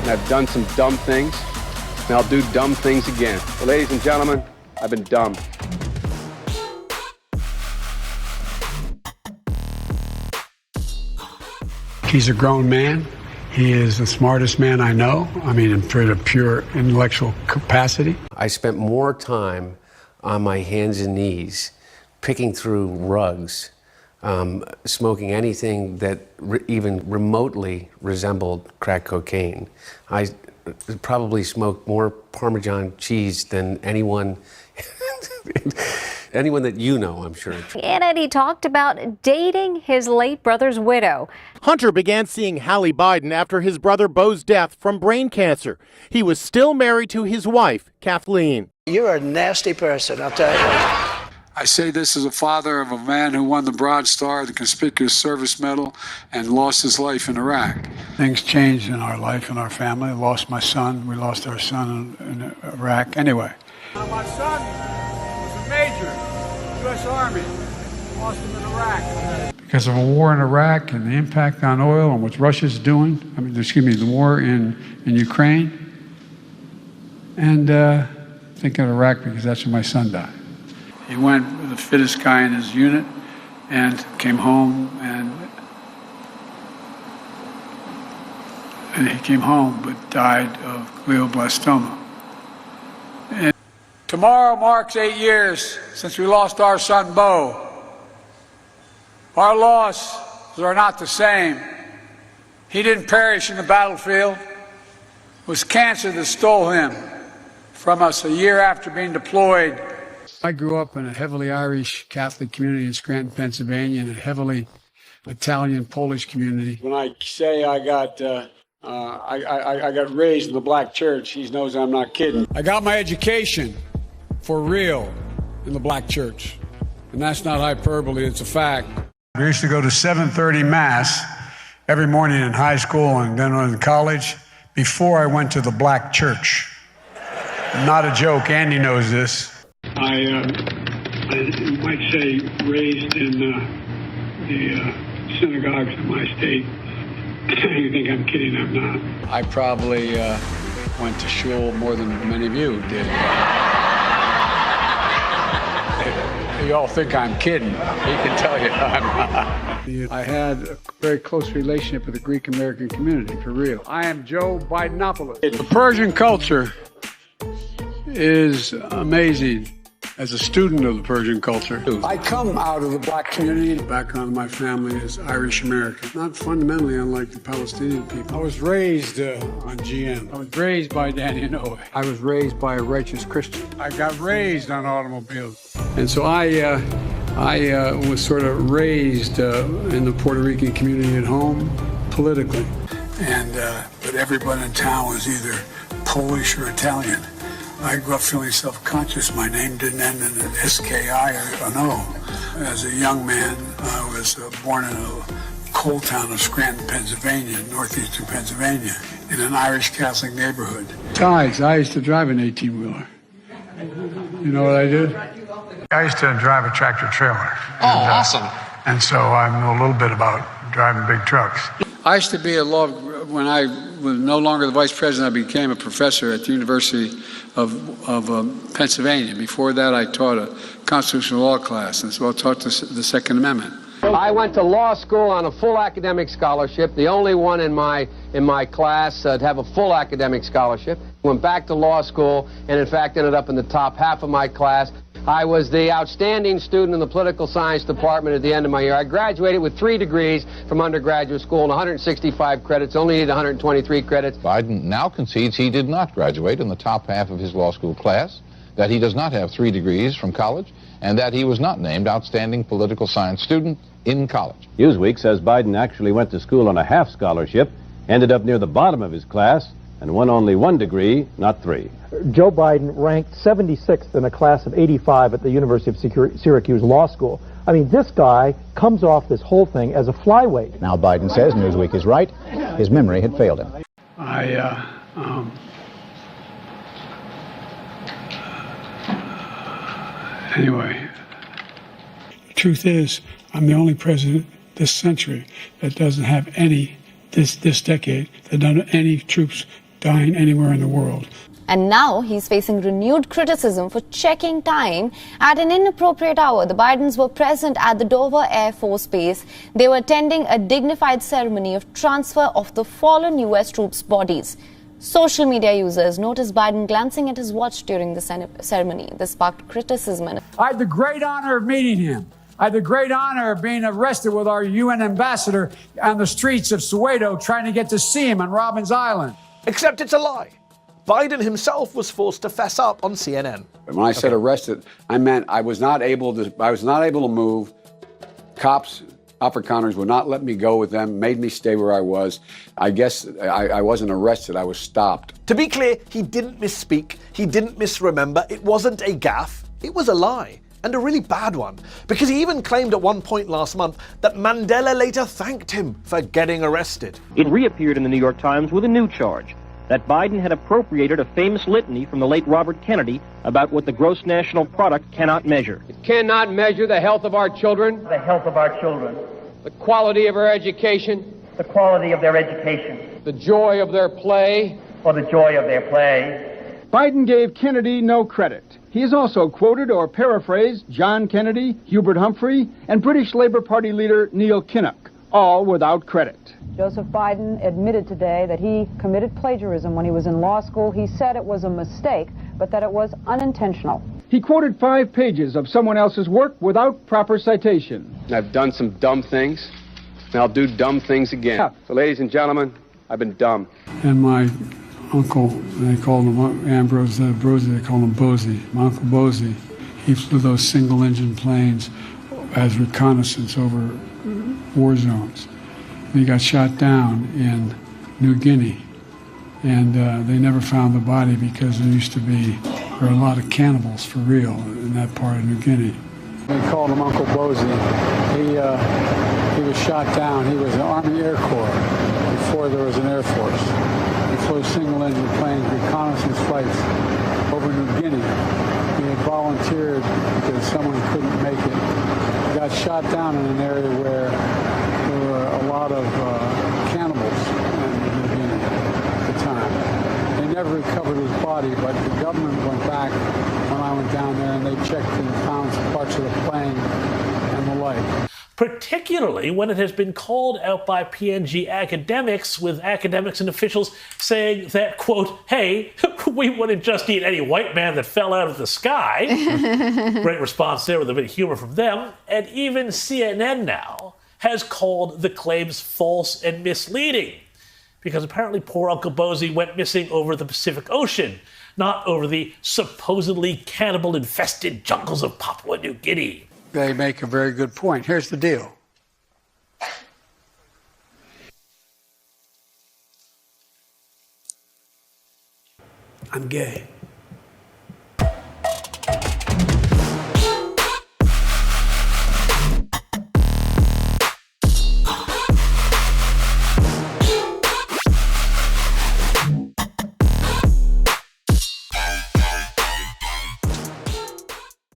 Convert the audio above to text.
and I've done some dumb things, and I'll do dumb things again. But ladies and gentlemen, I've been dumb. He's a grown man. He is the smartest man I know. I mean, in pure intellectual capacity. I spent more time on my hands and knees picking through rugs, smoking anything that even remotely resembled crack cocaine. I probably smoked more Parmesan cheese than anyone that you know, I'm sure. And he talked about dating his late brother's widow. Hunter began seeing Hallie Biden after his brother Beau's death from brain cancer. He was still married to his wife, Kathleen. You're a nasty person, I'll tell you. I say this as a father of a man who won the Bronze Star, the Conspicuous Service Medal, and lost his life in Iraq. Things changed in our life and our family. I lost my son. We lost our son in Iraq. Anyway. My son was a major, U.S. Army. Lost him in Iraq. Because of a war in Iraq and the impact on oil and what Russia's doing, the war in Ukraine. And thinking of Iraq because that's where my son died. He went with the fittest guy in his unit and came home and he came home but died of glioblastoma. And tomorrow marks 8 years since we lost our son, Beau. Our losses are not the same. He didn't perish in the battlefield. It was cancer that stole him from us a year after being deployed. I grew up in a heavily Irish Catholic community in Scranton, Pennsylvania, and a heavily Italian Polish community. When I say I got raised in the black church, he knows I'm not kidding. I got my education for real in the black church. And that's not hyperbole, it's a fact. We used to go to 7:30 Mass every morning in high school and then in college before I went to the black church. Not a joke, Andy knows this. I might say raised in the synagogues of my state. You think I'm kidding? I'm not. I probably went to shul more than many of you did. You all think I'm kidding. He can tell you I'm not. I had a very close relationship with the Greek American community, for real. I am Joe Bidenopoulos. The Persian culture is amazing. As a student of the Persian culture, I come out of the black community. The background of my family is Irish American, not fundamentally unlike the Palestinian people. I was raised on GM. I was raised by Danny Inouye. I was raised by a righteous Christian. I got raised on automobiles. And so I was sort of raised in the Puerto Rican community at home, politically. But everyone in town was either Polish or Italian. I grew up feeling self-conscious. My name didn't end in an S-K-I or an O. As a young man, I was born in a coal town of Scranton, Pennsylvania, northeastern Pennsylvania, in an Irish Catholic neighborhood. Ties. I used to drive an 18-wheeler. You know what I did? I used to drive a tractor-trailer. Oh, awesome. And so I know a little bit about driving big trucks. I used to be when I was no longer the vice president, I became a professor at the University of Pennsylvania. Before that, I taught a constitutional law class, and so I taught the Second Amendment. I went to law school on a full academic scholarship, the only one in my class to have a full academic scholarship. Went back to law school and, in fact, ended up in the top half of my class. I was the outstanding student in the political science department at the end of my year. I graduated with 3 degrees from undergraduate school and 165 credits, only needed 123 credits. Biden now concedes he did not graduate in the top half of his law school class, that he does not have 3 degrees from college, and that he was not named outstanding political science student in college. Newsweek says Biden actually went to school on a half scholarship, ended up near the bottom of his class, and won only 1 degree, not 3. Joe Biden ranked 76th in a class of 85 at the University of Syracuse Law School. I mean, this guy comes off this whole thing as a flyweight. Now Biden says Newsweek is right. His memory had failed him. Anyway, the truth is, I'm the only president this century that doesn't have any, this decade, that doesn't have any troops dying anywhere in the world. And now he's facing renewed criticism for checking time at an inappropriate hour. The Bidens were present at the Dover Air Force Base. They were attending a dignified ceremony of transfer of the fallen U.S. troops' bodies. Social media users noticed Biden glancing at his watch during the ceremony. This sparked criticism. I had the great honor of meeting him. I had the great honor of being arrested with our UN ambassador on the streets of Soweto trying to get to see him on Robbins Island. Except it's a lie. Biden himself was forced to fess up on CNN. When I said arrested, I meant I was not able to move. Cops, Afrikaners would not let me go with them, made me stay where I was. I guess I wasn't arrested, I was stopped. To be clear, he didn't misspeak, he didn't misremember, it wasn't a gaffe, it was a lie. And a really bad one, because he even claimed at one point last month that Mandela later thanked him for getting arrested. It reappeared in the New York Times with a new charge, that Biden had appropriated a famous litany from the late Robert Kennedy about what the gross national product cannot measure. It cannot measure the health of our children, the health of our children, the quality of our education, the quality of their education, the joy of their play, or the joy of their play. Biden gave Kennedy no credit. He has also quoted or paraphrased John Kennedy, Hubert Humphrey, and British Labour Party leader Neil Kinnock, all without credit. Joseph Biden admitted today that he committed plagiarism when he was in law school. He said it was a mistake, but that it was unintentional. He quoted 5 pages of someone else's work without proper citation. I've done some dumb things, and I'll do dumb things again. Yeah. So, ladies and gentlemen, I've been dumb. And my uncle, they called him Ambrose Brosey, they called him Bosey. My Uncle Bosey, he flew those single-engine planes as reconnaissance over war zones. He got shot down in New Guinea, and they never found the body because there were a lot of cannibals for real in that part of New Guinea. They called him Uncle Bosey. He was shot down. He was in the Army Air Corps before there was an Air Force. He flew single-engine planes, reconnaissance flights over New Guinea. He had volunteered because someone couldn't make it. He got shot down in an area where there were a lot of cannibals in New Guinea at the time. They never recovered his body, but the government went back when I went down there and they checked and found parts of the plane and the like. Particularly when it has been called out by PNG academics, with academics and officials saying that, quote, hey, we wouldn't just eat any white man that fell out of the sky. Great response there with a bit of humor from them. And even CNN now has called the claims false and misleading, because apparently poor Uncle Bosey went missing over the Pacific Ocean, not over the supposedly cannibal-infested jungles of Papua New Guinea. They make a very good point. Here's the deal. I'm gay.